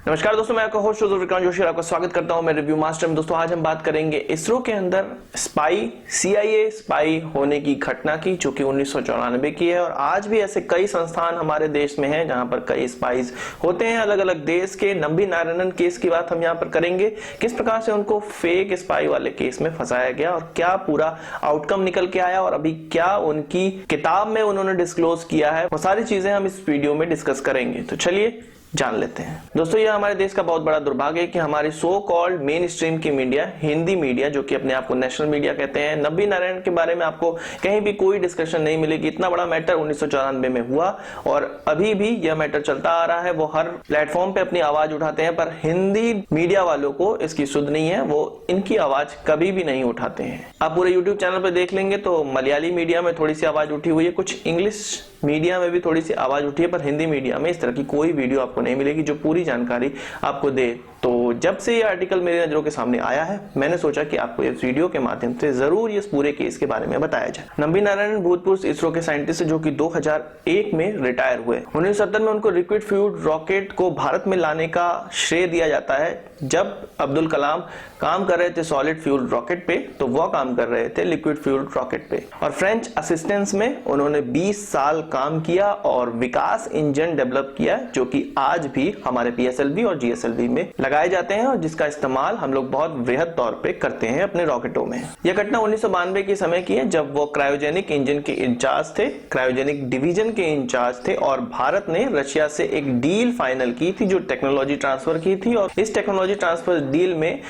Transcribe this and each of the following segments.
नमस्कार दोस्तों, मैं आपका होस्ट विक्रांत जोशी आपका स्वागत करता हूं मेरे रिव्यू मास्टर में। दोस्तों आज हम बात करेंगे इसरो के अंदर स्पाई CIA स्पाई होने की घटना की, जो कि 1994 की है। और आज भी ऐसे कई संस्थान हमारे देश में हैं जहां पर कई स्पाइज होते हैं अलग अलग देश के। नंबी नारायणन केस की बात हम यहां पर करेंगे, किस प्रकार से उनको फेक स्पाई वाले केस में फंसाया गया और क्या पूरा आउटकम निकल के आया और अभी क्या उनकी किताब में उन्होंने डिस्क्लोज किया है, वो सारी चीजें हम इस वीडियो में डिस्कस करेंगे। तो चलिए जान लेते हैं। दोस्तों ये हमारे देश का बहुत बड़ा दुर्भाग्य है कि हमारी सो कॉल्ड मेन स्ट्रीम की मीडिया, हिंदी मीडिया, जो कि अपने आप को नेशनल मीडिया कहते हैं, नंबी नारायण के बारे में आपको कहीं भी कोई डिस्कशन नहीं मिलेगी। इतना बड़ा मैटर 1994 में हुआ और अभी भी यह मैटर चलता आ रहा है। वो हर प्लेटफॉर्म पे अपनी आवाज उठाते हैं, पर हिंदी मीडिया वालों को इसकी सुध नहीं है, वो इनकी आवाज कभी भी नहीं उठाते हैं। आप पूरे यूट्यूब चैनल पर देख लेंगे तो मलयाली मीडिया में थोड़ी सी आवाज उठी हुई है, कुछ इंग्लिश मीडिया में भी थोड़ी सी आवाज उठी है, पर हिंदी मीडिया में इस तरह की कोई वीडियो आपको नहीं मिलेगी जो पूरी जानकारी आपको दे। तो जब से ये आर्टिकल मेरी नजरों के सामने आया है, मैंने सोचा कि आपको इस वीडियो के माध्यम से जरूर इस पूरे केस के बारे में बताया जाए। नंबी नारायण भूतपूर्व इसरो के साइंटिस्ट जो कि 2001 में रिटायर हुए। 1970 में उनको लिक्विड फ्यूल रॉकेट को भारत में लाने का श्रेय दिया जाता है। जब अब्दुल कलाम काम कर रहे थे सॉलिड फ्यूल रॉकेट पे, तो वो काम कर रहे थे लिक्विड फ्यूल रॉकेट पे। और फ्रेंच असिस्टेंस में उन्होंने 20 साल काम किया और विकास इंजन डेवलप किया, जो कि आज भी हमारे PSLV और GSLV में लगाए जाते हैं और जिसका इस्तेमाल हम लोग बहुत वृहद तौर पे करते हैं अपने रॉकेटों में। यह घटना 1992 के समय की है, जब वो क्रायोजेनिक इंजन के इंचार्ज थे, क्रायोजेनिक डिवीजन के इंचार्ज थे। और भारत ने रशिया से एक डील फाइनल की थी जो टेक्नोलॉजी ट्रांसफर की थी। और इस टेक्नोलॉजी ट्रांसफर डील में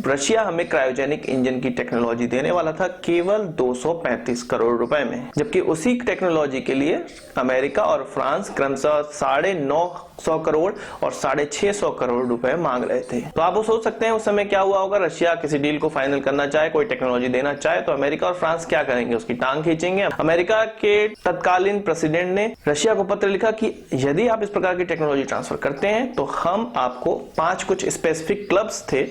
रशिया हमें क्रायोजेनिक इंजन की टेक्नोलॉजी देने वाला था केवल 235 करोड़ रुपए में, जबकि उसी टेक्नोलॉजी के लिए अमेरिका और फ्रांस क्रमशः 950 करोड़ और 650 करोड़ रुपए मांग रहे थे। तो आप वो सोच सकते हैं उस समय क्या हुआ होगा। रशिया किसी डील को फाइनल करना चाहे, कोई टेक्नोलॉजी देना चाहे, तो अमेरिका और फ्रांस क्या करेंगे, उसकी टांग खींचेंगे। अमेरिका के तत्कालीन प्रेसिडेंट ने रशिया को पत्र लिखा कि यदि आप इस प्रकार की टेक्नोलॉजी ट्रांसफर करते हैं तो हम आपको 5 कुछ स्पेसिफिक क्लब्स थे,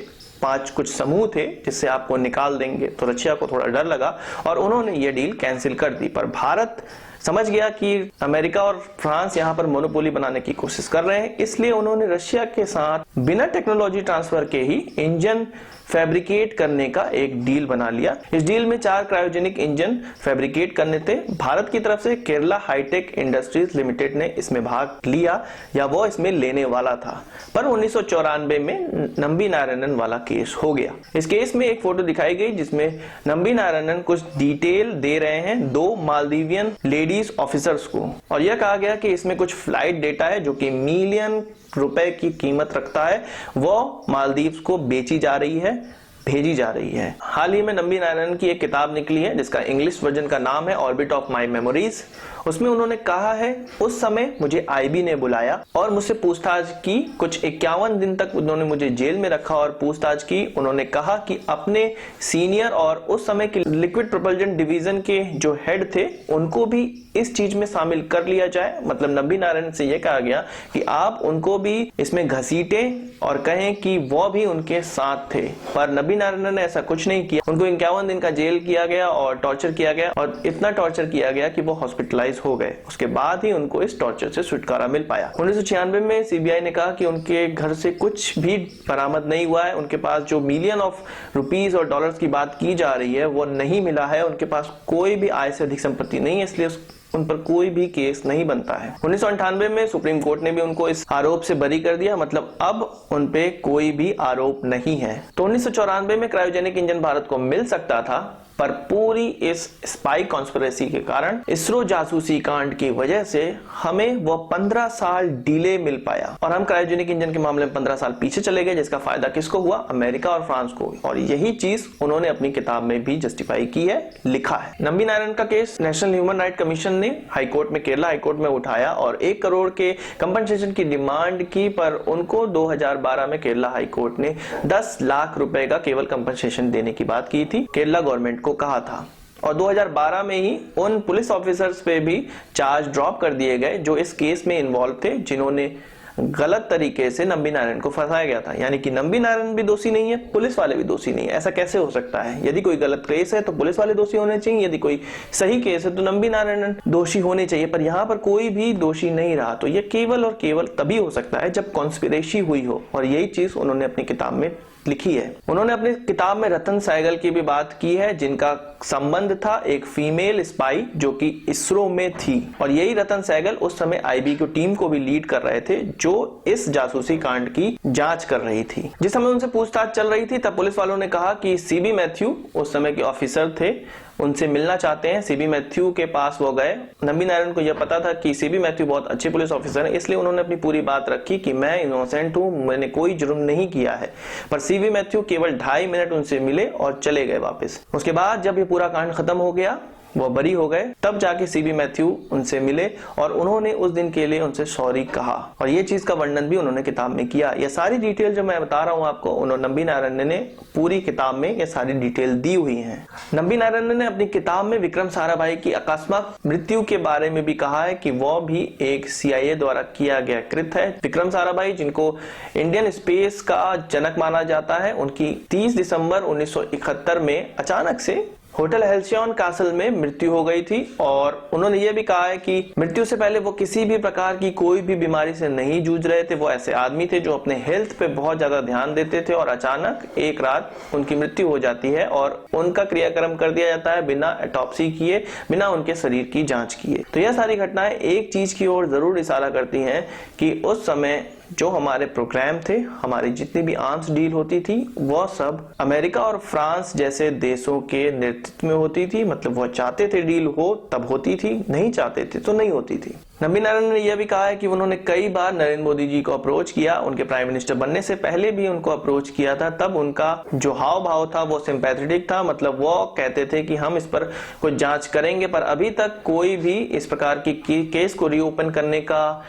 5 कुछ समूह थे, जिससे आपको निकाल देंगे। तो रशिया को थोड़ा डर लगा और उन्होंने ये डील कैंसिल कर दी। पर भारत समझ गया कि अमेरिका और फ्रांस यहां पर मोनोपोली बनाने की कोशिश कर रहे हैं, इसलिए उन्होंने रशिया के साथ बिना टेक्नोलॉजी ट्रांसफर के ही इंजन फैब्रिकेट करने का एक डील बना लिया। इस डील में 4 क्रायोजेनिक इंजन फैब्रिकेट करने थे। भारत की तरफ से केरला हाईटेक इंडस्ट्रीज लिमिटेड ने इसमें भाग लिया, या वो इसमें लेने वाला था। पर 1994 में नंबी नारायणन वाला केस हो गया। इस केस में एक फोटो दिखाई गई जिसमें नंबी नारायणन कुछ डिटेल दे रहे हैं 2 मालदीवियन लेडीज ऑफिसर्स को, और यह कहा गया कि इसमें कुछ फ्लाइट डेटा है जो कि मिलियन रुपए की कीमत रखता है, वो मालदीव्स को बेची जा रही है, भेजी जा रही है। हाल ही में नंबी नारायणन की एक किताब निकली है जिसका इंग्लिश वर्जन का नाम है ऑर्बिट ऑफ माई मेमोरीज। उसमें उन्होंने कहा है, उस समय मुझे IB ने बुलाया और मुझसे पूछताछ की। कुछ 51 दिन तक उन्होंने मुझे जेल में रखा और पूछताछ की। उन्होंने कहा कि अपने सीनियर और उस समय के लिक्विड प्रोपल्जन डिवीजन के जो हेड थे उनको भी इस चीज में शामिल कर लिया जाए। मतलब नंबी नारायण से यह कहा गया कि आप उनको भी इसमें घसीटे और कहें कि वो भी उनके साथ थे। पर नंबी नारायण ने ऐसा कुछ नहीं किया। उनको 51 दिन का जेल किया गया और टॉर्चर किया गया, और इतना टॉर्चर किया गया कि वो हॉस्पिटलाइज हो गए। उसके बाद ही उनको इस टॉर्चर से छुटकारा मिल पाया। 1996 में CBI ने कहा कि उनके घर से कुछ भी बरामद नहीं हुआ है। उनके पास जो मिलियन ऑफ रुपीस और डॉलर्स की बात की जा रही है वो नहीं मिला है। उनके पास कोई भी आय से अधिक संपत्ति नहीं है, इसलिए उन पर कोई भी केस नहीं बनता है। 1998 में सुप्रीम कोर्ट ने भी उनको इस आरोप से बरी कर दिया, मतलब अब उन पे कोई भी आरोप नहीं है। तो 1994 में क्रायोजेनिक इंजन भारत को मिल सकता था, पर पूरी इस स्पाई कॉन्स्पिरेसी के कारण, इसरो जासूसी कांड की वजह से हमें वो 15 साल डिले मिल पाया और हम क्रायोजेनिक इंजन के मामले में 15 साल पीछे चले गए, जिसका फायदा किसको हुआ? अमेरिका और फ्रांस को। और यही चीज उन्होंने अपनी किताब में भी जस्टिफाई की है, लिखा है। नंबी नारायण का case national human right commission ने हाईकोर्ट में, केरला हाईकोर्ट में उठाया और 1 करोड़ के कंपनसेशन की डिमांड की, पर उनको 2012 में केरला हाईकोर्ट ने 10 लाख रुपए का केवल कंपनसेशन देने की बात की थी, केरला गवर्नमेंट को कहा था। और 2012 में ही उन पुलिस ऑफिसर्स पे भी चार्ज ड्रॉप कर दिए गए जो इस केस में इन्वॉल्व थे, जिन्होंने गलत तरीके से नंबी नारायण को फंसाया गया था। यानी कि नंबी नारायण भी दोषी नहीं है, पुलिस वाले भी दोषी नहीं है। ऐसा कैसे हो सकता है? यदि कोई गलत केस है तो पुलिस वाले दोषी होने चाहिए, यदि कोई सही केस है तो नंबी नारायण दोषी होने चाहिए। पर यहाँ पर कोई भी दोषी नहीं रहा। तो यह केवल और केवल तभी हो सकता है जब कॉन्स्पिरेसी हुई हो, और यही चीज उन्होंने अपनी किताब में लिखी है। उन्होंने अपनी किताब में रतन सहगल की भी बात की है, जिनका संबंध था एक फीमेल स्पाई जो कि इसरो में थी, और यही रतन सहगल उस समय आईबी की टीम को भी लीड कर रहे थे जो इस जासूसी कांड की जांच कर रही थी। जिस समय उनसे पूछताछ चल रही थी तब पुलिस वालों ने कहा कि सीबी मैथ्यू उस समय के ऑफिसर थे, उनसे मिलना चाहते हैं। सीबी मैथ्यू के पास वो गए। नंबी नारायण को यह पता था कि सीबी मैथ्यू बहुत अच्छे पुलिस ऑफिसर हैं, इसलिए उन्होंने अपनी पूरी बात रखी कि मैं इनोसेंट हूं, मैंने कोई जुर्म नहीं किया है। पर सीबी मैथ्यू केवल 2.5 मिनट उनसे मिले और चले गए वापस। उसके बाद जब ये पूरा कांड खत्म हो गया, वो बरी हो गए, तब जाके सीबी मैथ्यू उनसे मिले और उन्होंने उस दिन के लिए उनसे सॉरी कहा, और ये चीज का वर्णन भी उन्होंने किताब में किया। ये सारी डिटेल जो मैं बता रहा हूं आपको, उन्होंने नंबी नारायण ने पूरी किताब में ये सारी डिटेल दी हुई है। नंबी नारायण ने अपनी किताब में विक्रम साराभाई की अकस्मात मृत्यु के बारे में भी कहा है कि वो भी एक CIA द्वारा किया गया कृत्य है। विक्रम साराभाई, जिनको इंडियन स्पेस का जनक माना जाता है, उनकी 30 दिसंबर 1971 में अचानक से होटल हेल्सियन कासल में मृत्यु हो गई थी। और उन्होंने ये भी कहा है कि मृत्यु से पहले वो किसी भी प्रकार की कोई भी बीमारी से नहीं जूझ रहे थे। वो ऐसे आदमी थे जो अपने हेल्थ पे बहुत ज्यादा ध्यान देते थे, और अचानक एक रात उनकी मृत्यु हो जाती है और उनका क्रियाक्रम कर दिया जाता है बिना ऑटोप्सी किए, बिना उनके शरीर की जांच किए। तो यह सारी घटनाएं एक चीज की ओर जरूर इशारा करती हैं कि उस समय जो हमारे प्रोग्राम थे, हमारी जितनी भी आर्म्स डील होती थी, वह सब अमेरिका और फ्रांस जैसे देशों के नेतृत्व में होती थी। मतलब वह चाहते थे डील हो तब होती थी, नहीं चाहते थे तो नहीं होती थी। नंबी नारायण ने यह भी कहा है कि उन्होंने कई बार नरेंद्र मोदी जी को अप्रोच किया, उनके प्राइम मिनिस्टर बनने से पहले भी उनको अप्रोच किया था। तब उनका जो हाव भाव था वो सिंपैथेटिक था, मतलब वो कहते थे कि हम इस पर कुछ जांच करेंगे। पर अभी तक कोई भी इस प्रकार की केस को रीओपन करने का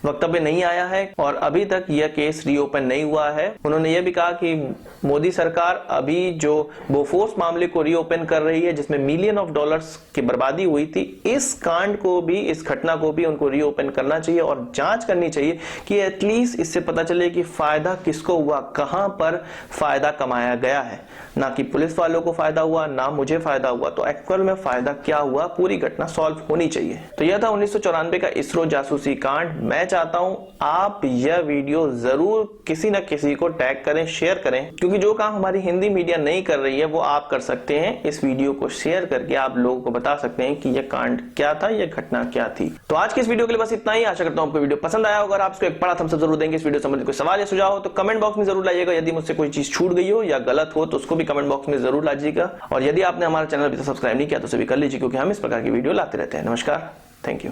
वक्तव्य नहीं आया है, और अभी तक यह केस रीओपन नहीं हुआ है। उन्होंने यह भी कहा कि मोदी सरकार अभी जो बोफोर्स मामले को रीओपन कर रही है, जिसमें मिलियन ऑफ डॉलर्स की बर्बादी हुई थी, इस कांड को भी, इस घटना को भी उनको रीओपन करना चाहिए और जांच करनी चाहिए कि एटलीस्ट इससे पता चले कि फायदा किसको हुआ, कहां पर फायदा कमाया गया है। ना कि पुलिस वालों को फायदा हुआ, ना मुझे फायदा हुआ, तो एक्चुअल में फायदा क्या हुआ, पूरी घटना सॉल्व होनी चाहिए। तो यह था 1994 का इसरो जासूसी कांड। मैं चाहता हूं आप यह वीडियो जरूर किसी न किसी को टैग करें, शेयर करें, क्योंकि जो काम हमारी हिंदी मीडिया नहीं कर रही है वो आप कर सकते हैं। इस वीडियो को शेयर करके आप लोगों को बता सकते हैं कि यह कांड क्या था, यह घटना क्या थी। तो आज की इस वीडियो के लिए बस इतना ही। आशा करता हूं आपको वीडियो पसंद आया होगा। आप इसको एक बड़ा थम्स अप जरूर देंगे। इस वीडियो संबंधित कोई सवाल या सुझाव हो तो कमेंट बॉक्स में जरूर लाइएगा। यदि मुझसे कोई चीज छूट गई हो या गलत हो तो उसको भी कमेंट बॉक्स में जरूर लाइएगा। और यदि आपने हमारा चैनल अभी तक सब्सक्राइब नहीं किया तो उसे भी कर लीजिए, क्योंकि हम इस प्रकार की वीडियो लाते रहते हैं। नमस्कार, थैंक यू।